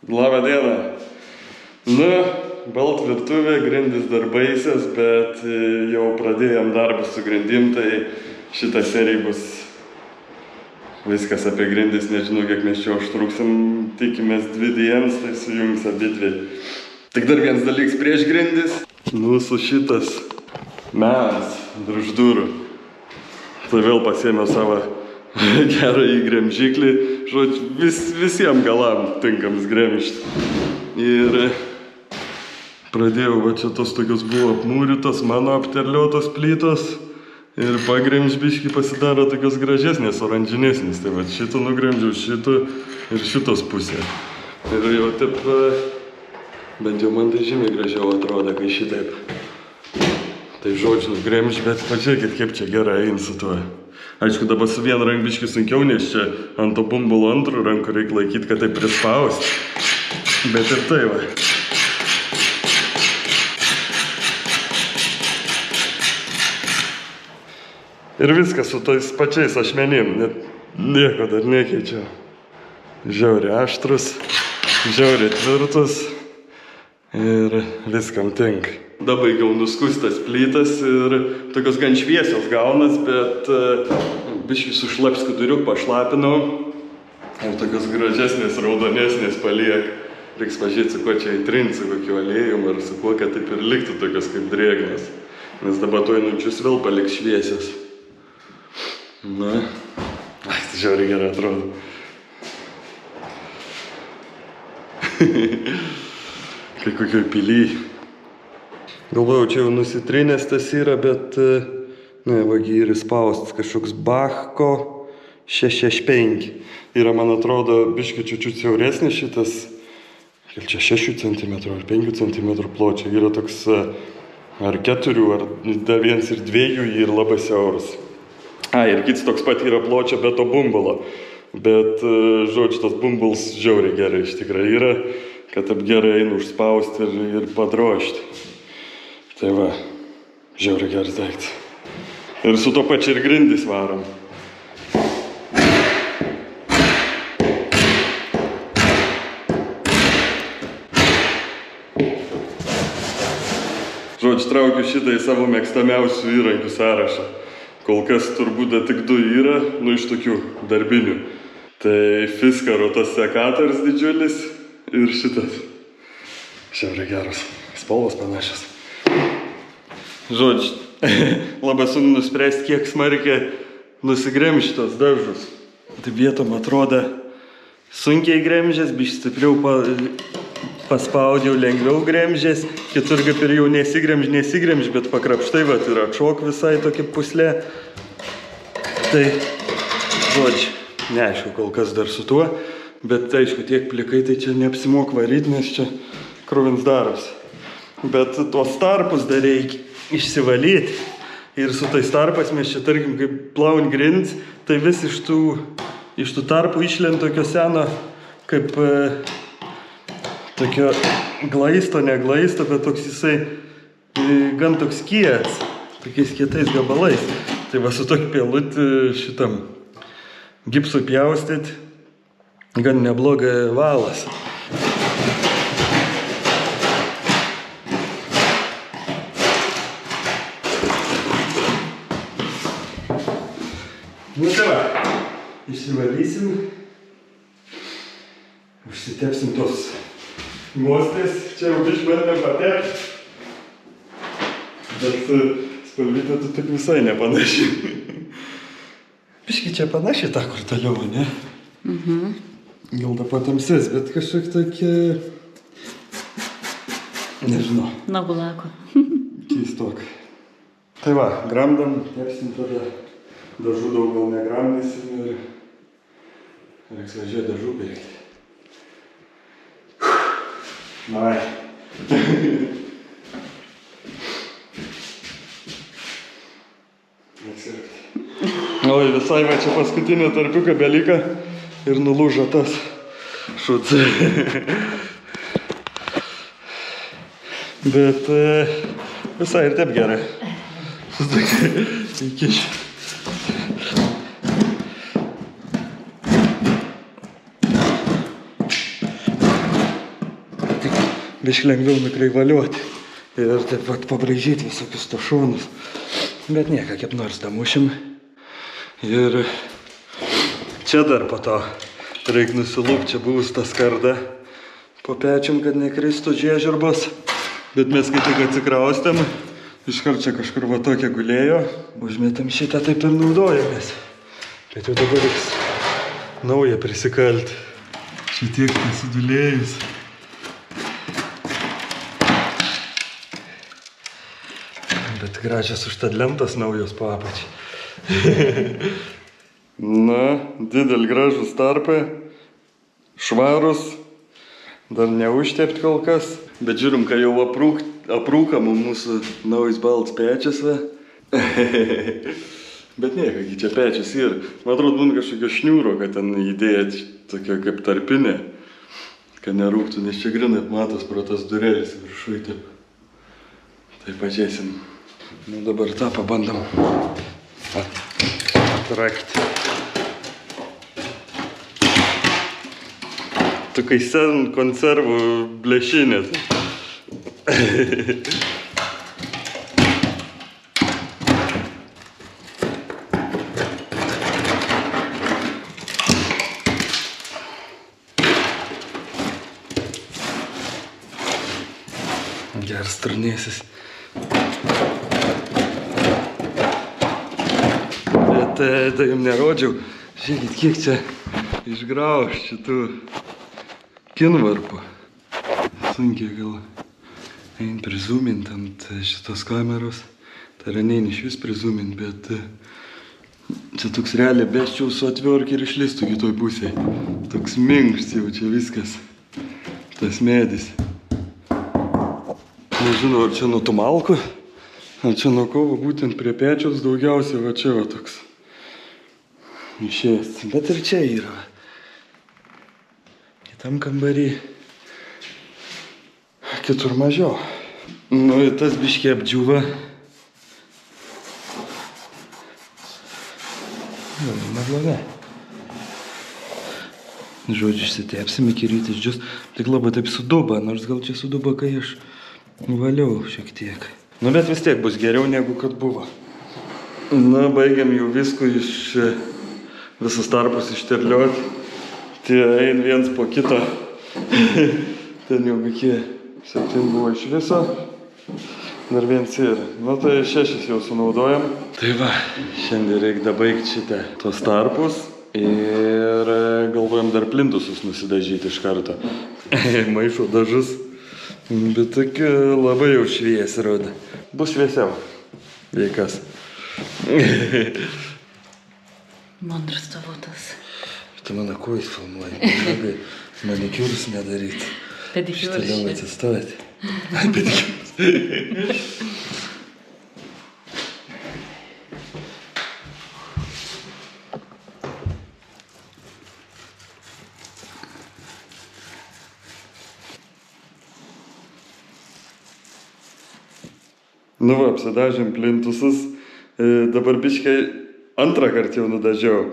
Labą dieną. Balt virtuvė, grindys dar baisės, bet jau pradėjom darbus su grindim, tai šitą seriją bus viskas apie grindis, nežinau, kiek mes čia užtruksim, tikimės 2 dienas, tai sujungs abidvi. Tik dar vienas dalykas prieš grindis, mūsų šitas menas virš durų. Tai vėl pasiėmiau savo gerą įgremžiklį, žodžiu, visiems galam tinkams gremžti. Ir pradėjau, va čia tos tokios buvo apmūrytos, mano apterliotos plytos ir pagremžbiški pasidaro tokios gražesnės, oranžinesnės. Tai va šitą nugremžiau, šitą ir šitos pusė. Ir jau taip, bent jau man tai žymiai gražiau atrodo, kai šitaip. Tai žodžiu nugremž, bet pažiūrėkit, kaip čia gerai eina su tuo. Aišku, dabar su vienu rankbiški sunkiau, nes čia ant to bumbulo antrų rankų reikia laikyti, kad tai prispausti. Bet ir tai va. Ir viskas su tais pačiais ašmenim, net nieko dar nekeičiau. Žiauriai aštrus, žiauriai tvirtus ir viskam tinka. Dabaigiau nuskustas plytas ir tokios gan šviesios gaunas, bet biškį su šlapskuduriu pašlapinau ir tokios gražesnės, raudonesnės paliek. Reiks pažiūrėti, su kuo čia įtrinti, su kokiu aliejum ir su kuo, kad taip ir liktų tokios kaip drėgnas. Nes dabar to einančius vėl paliks šviesios. Na, tai žiauriai gerai atrodo. Kai kokioj pily. Galvojau, čia jau nusitrinęs tas yra, bet, vagi ir įspaustas kažkoks Bachko 665. Yra, man atrodo, biškai čiučiut siauresnis šitas, čia 6 cm ar 5 cm pločio. Yra toks ar 4, ar dar vienas ir 2 ir labai siauras. Ir kits toks pat yra pločio, be to bumbulo. Bet, žodžiu, tas bumbuls žiauriai gerai iš tikrųjų yra, kad taip gerai eina užspausti ir padrožti. Tai va, žiauriai geras daiktas. Ir su to pačiu ir grindys varom. Žodžiu, traukiu šitą į savo mėgstamiausių įrankių sąrašą. Kol kas turbūt tik 2 yra, iš tokių darbinių. Tai Fiskaro tas sekatorius didžiulis ir šitas. Žiauriai geras. Spalvos panašios. Žodžiu, labai sunku nuspręsti, kiek smarkiai nusigremžti tos dažus. Tai vietom atrodo sunkiai gremžęs, biškį stipriau paspaudžiau, lengviau gremžęs, kitur kaip ir jau nesigremž, bet pakrapštai, va, ir atšok visai tokia puslė. Tai, žodžiu, neaišku, kol kas dar su tuo, bet aišku, tiek plikai, tai čia neapsimok varyti, nes čia kruvins darbas. Bet tuos tarpus dar reikia išsivalyti. Ir su tais tarpas mes čia, tarkim, kaip plaun grindys, tai vis iš tų tarpų išlenda tokio seno, kaip tokio glaisto, neglaisto, bet toks jisai gan toks kietas, tokiais kietais gabalais. Tai va su tokį pelutį šitam gipsui pjaustyti, gan nebloga valas. Tai va, išsivalysim, užsitepsim tos nuostės, čia jau biškį bandėm patepti, bet spalvytė tu tik visai nepanaši. Biškį čia panaši ta, kur toliau, ne? Gal ta patamsės, bet kažkiek tokia, nežinau. Nagulako. Keistok. Tai va, gramdam, tepsim tada. Dažų daug gal negramdysim ir reiks važiuoti dažų pirkti. Vai. Oi, visai va čia paskutinė tarpiuką beliko ir nulūžo tas šuts. Bet visai ir taip gerai. Įkišiu. tik biškai lengviau nukreivaliuoti ir taip pat pabraižyti visokius to šonus. Bet nieko, kaip nors damušim. Ir čia dar po to reik nusilūpti, čia buvus tą skardą po pečium, kad nekristų žiežirbos. Bet mes kai tik atsikraustėm, iškart čia kažkur va tokia gulėjo, užmetėm šitą, taip ir naudojamės. Bet jau dabar reiks naują prisikalti. Čia tiek pasidulėjus. Bet gražios užtad lentos naujos po apačiai. Na, didelį gražus tarpai, švarus, dar neužtept kol kas. Bet žiūrim, kai jau aprūkam mūsų naujas balts pečias. Bet nieko, čia pečias yra. Man atrodo, būna kažkokio šniūro, kad ten įdėt tokia kaip tarpinė, kad nerūktų, nes čia grinai matos pro tas durelis viršui taip. Tai pažiūrėsim. Nu dabar tą pabandom atrakti. Tu kai sen konservų blešinė. Geras turnėsis. Bet tai jums nerodžiau. Žiūrėkit, kiek čia išgrauš šitų kinvarpų. Sunkiai gal eini prizumint ant šitos kameros. Tai yra neini iš vis prizumint, bet čia toks realiai besčiau su atviorkį ir išlistų kitoj pusėje. Toks minkšts jau čia viskas. Tas medis. Nežinau, ar čia nuo tų malkų, ar čia nuo kovo būtent prie pečiaus daugiausiai, va čia va toks išėjęs. Bet ir čia yra. Kitam kambarį kitur mažiau. Nu, ir tas biškį apdžiūva. Neblogai. Žodžiu, išsitepsim iki rytis džius. Tik labai taip suduba, nors gal čia suduba, kai aš valiau šiek tiek. Nu, bet vis tiek bus geriau negu kad buvo. Na, baigiam jau visko iš visus tarpus išterlioti. Tie ein viens po kito. Ten jau kokie 7 buvo iš viso. Dar viens yra. Nu, tai 6 jau sunaudojam. Tai va, šiandien reikia baigti šitą tos tarpus. Ir galvojam dar plintusus nusidažyti iš karto. Maišo dažus. Bet tokia labai jau šviesi rodo. Bus šviesiau. Veikas. Mandras tavo tas. Tu mano kojus filmuoji. Manikiūrus nedaryti. Pedikiūrus. Šitą gal atsistovėti. Pedikiūrus. Nu va, apsidažėm plintusus, dabar biškai antrą kartą jau nudažiau,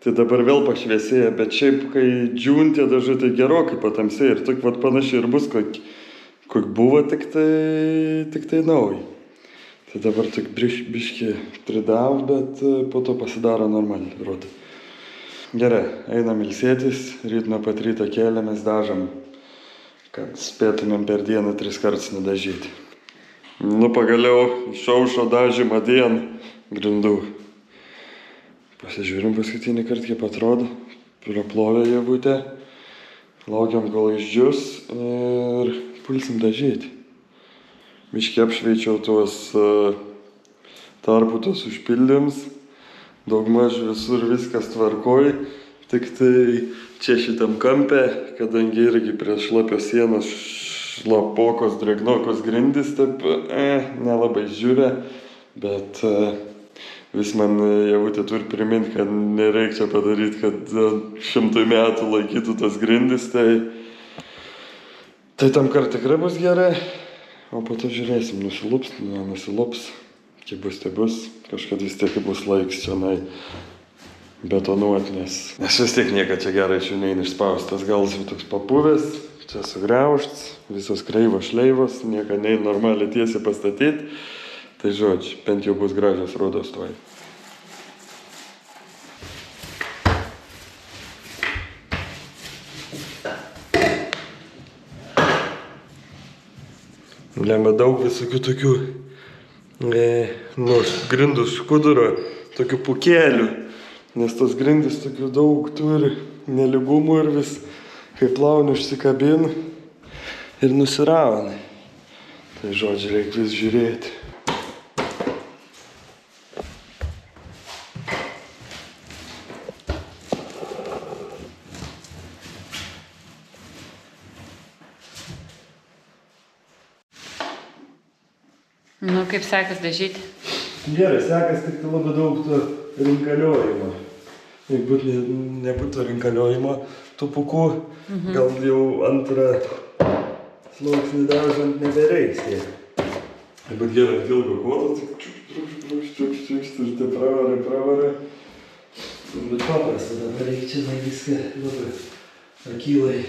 tai dabar vėl pašviesėja, bet šiaip, kai džiūn tie dažai, tai gerokai patamsėja ir tik vat panašiai ir bus, kok buvo tik tai nauji. Tai dabar tik biškai pridav, bet po to pasidaro normaliai, rodo. Gerai, einam ilsėtis, ryt nuo pat ryto kėlėmės, dažam, kad spėtumėm per dieną 3 kartus nudažyti. Nu, pagaliau išaušo dažymą dieną grindų. Pasižiūrim paskutinį kartą, kaip atrodo. Praplovė javutę. Laukiam, kol išdžius ir pulsim dažyti. Biškį apšveičiau tuos tarputos užpildymus. Daugmaž visur viskas tvarkoj. Tik tai čia šitam kampe, kadangi irgi prie šlapios sienos šlapokos, dregnokos grindys, taip nelabai žiūrė, bet vis man javutė turi priminti, kad nereikia čia padaryti, kad 100 metų laikytų tas grindys, tai tam kart tikrai bus gerai, o po to žiūrėsim, nusilups, nenusilups, kaip bus, tai bus, kažkad vis tiek bus laiks čionai betonuoti, nes vis tiek niekad čia gerai iš jų neina išspausti. Tas galas jau toks papuvęs, čia sugriauštas, visos kreivos šleivos, nieka neina normaliai tiesiai pastatyti. Tai žodžiu, bent jau bus gražios rudos tuoj. Lemia daug visokių tokių grindų skuduro, tokių pukelių, nes tos grindys tokių daug turi nelygumų ir vis, kai plauni užsikabina ir nusirauna. Tai žodžiu, reikia vis žiūrėti. Nu, kaip sekas dažyti? Gerai, sekas tik tai labai daug to rinkaliojimo. Jeigu nebūtų rinkaliojimo tų pukų, gal jau antrą sluoksnį dažant nebereiks jie. Jeigu gerai ilgo kodo, tik čiuks ir tai pravarai. Bet paprasta, dabar reikia čia viską labai akylai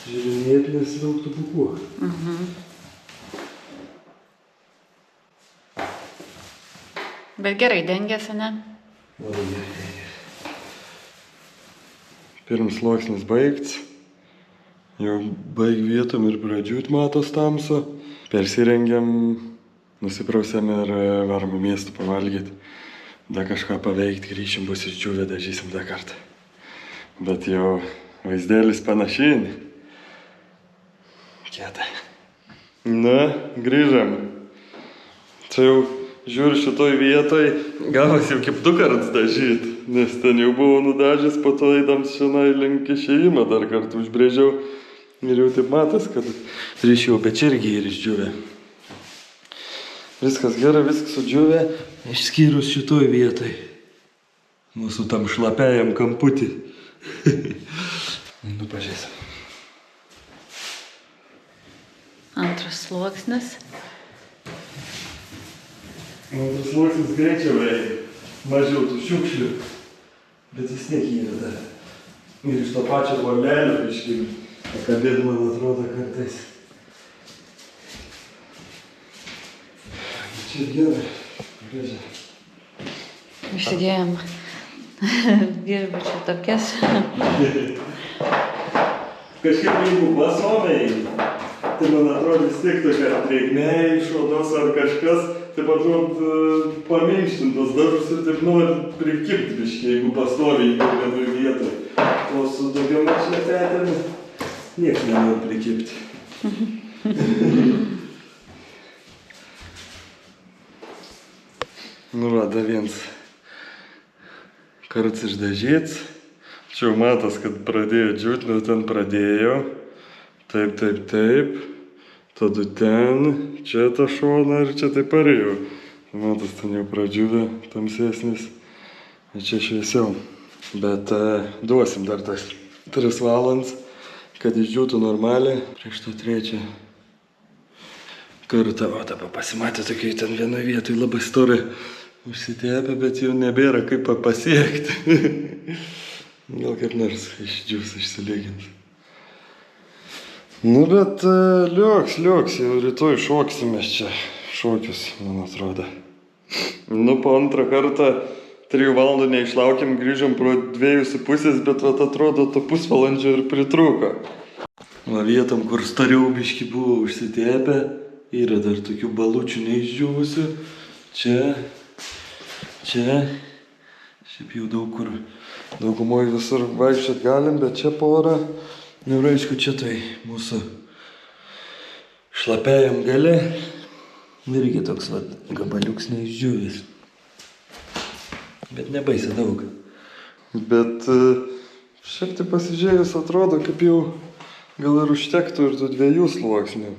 žiūrinėti, nes daug tų pukų. Bet gerai dengiasi, ne? Labai gerai. Pirmas sluoksnis baigts. Jau baig vietom ir pradžiūt matos tamso. Persirengiam, nusiprausiam ir varom į miestą pavalgyti. Da kažką paveikti, grįšim, bus išdžiūvę, dažysim dar kartą. Bet jau vaizdelis panašiai. Kieta. Na, grįžam. Čia jau žiūriu šitoj vietoj, gavas jau kaip 2 kartus dažyt, nes ten jau buvau nudažęs, po to eidams šiandien link išėjimą dar kartą užbrėžiau ir jau taip matas, kad ryšiau, bet čia irgi ir išdžiūvė. Viskas gerai, viskas sudžiūvė, išskyrus šitoj vietoj, mūsų tam šlapiajam kamputį. Nu, pažiūrėsim. Antras sluoksnis. Tas sluoksnis greičiau eina, mažiau tų šiukšlių, bet vis tiek yra dar. Ir iš to pačio volelio biškį, pakabėt man atrodo kartais. Čia gerai, gražiai. Išsidėjom viešbučio tapkės. Kažkaip jeigu pasomei, tai man atrodo vis tiek tokia drėgmė iš odos ar kažkas, taip atrodo paminkštintos dažus ir taip nori prikibti biškį, jeigu pastoviai vienoj vietoj. O su daugiau šlepetėm nieks nenori prikibti. Nu va, da viens karts išdažyts. Čia jau matas, kad pradėjo džiūt, nu ten pradėjo. Taip. Tada ten, čia tą šoną ir čia taip parėjau. Matas, ten jau pradžiūvė, tamsesnis, ir čia šviesiau. Bet duosim dar tas 3 valandas, kad išdžiūtų normaliai. Prieš to 3 kartą, o dabar pasimatė tokiai ten vienoje vietoje labai storai užsitėpė, bet jau nebėra kaip pasiekti. Gal kaip nors išdžiūs, išsilygins. Nu, bet liuks, jau rytoj šoksime čia šokius, man atrodo. Nu, po antrą kartą 3 valandų neišlaukėm, grįžom pro 2,5, bet vat atrodo, to pusvalandžio ir pritrūko. Va vietom, kur stariau biškį buvo užsitėpę, yra dar tokių balučių neišdžiūvusių. Čia. Šiaip jau daug kur, daugumoj visur vaikščiot galim, bet čia porą. Nu, aišku, čia tai mūsų šlapiajam gale irgi toks va, gabaliuks neišdžiūvęs. Bet nebaisa daug. Bet šiaip tai pasižiūrėjus atrodo, kaip jau gal ir užtektų ir tų 2 sluoksnių.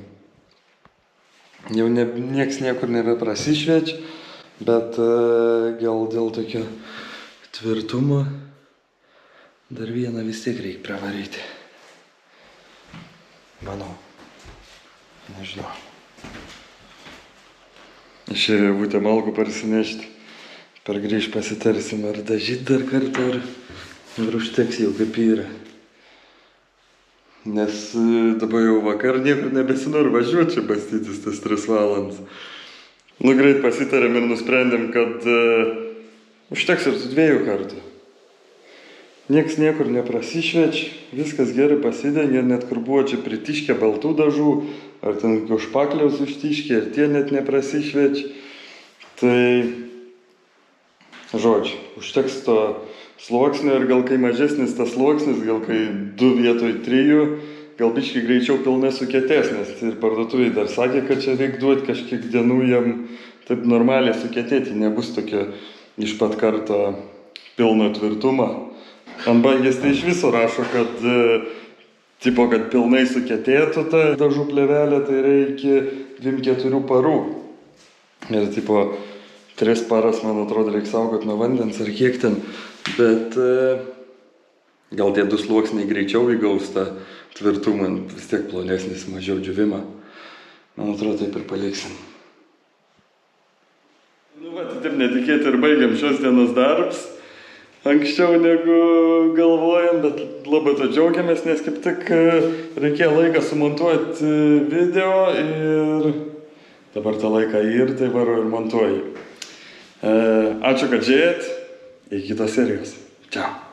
Jau nieks niekur nebeprasišviečia, bet gal dėl tokio tvirtumo dar vieną vis tiek reikia pravaryti. Manau. Nežinau. Išėjo būtė malkų parsinešti. Pargrįž pasitarsim, ar dažyt dar kartą, ar užteks jau kaip yra. Nes dabar jau vakar niekur nebesinori važiuoti čia bastytis tas 3 valandas. Nu greit pasitarėm ir nusprendėm, kad užteks ir tų 2 kartų. Nieks niekur neprasišveč, viskas gerai pasidengė, net kur buvo čia pritiškę baltų dažų, ar ten užpakliaus užtiškę, ir tie net neprasišveč. Tai, žodžiu, užteks to sluoksnio ir gal kai mažesnis tas sluoksnis, gal kai 2 vietoj 3, gal biškai greičiau pilnai sukietesnis. Ir parduotuvėj dar sakė, kad čia reik duoti kažkiek dienų jam taip normaliai sukietėti, nebus tokia iš pat karto pilno tvirtumo. Ant bangės tai iš viso rašo, kad kad pilnai sukietėtų ta dažų plėvelė, tai reikia 2-4 parų. Ir 3 paras, man atrodo, reikia saugot nuo vandens ar kiek ten. Bet gal tie 2 sluoksniai greičiau įgaus tą tvirtumą, vis tiek plonesnis, mažiau džiūvimą. Man atrodo, taip ir paliksim. Nu va, taip netikėtai ir baigiam šios dienos darbus. Anksčiau negu galvojam, bet labai to džiaugiamės, nes kaip tik reikėjo laiką sumontuoti video ir dabar tą laiką ir tai varu ir montuoju. Ačiū, kad žiūrėjot. Iki kitos serijos. Čiau.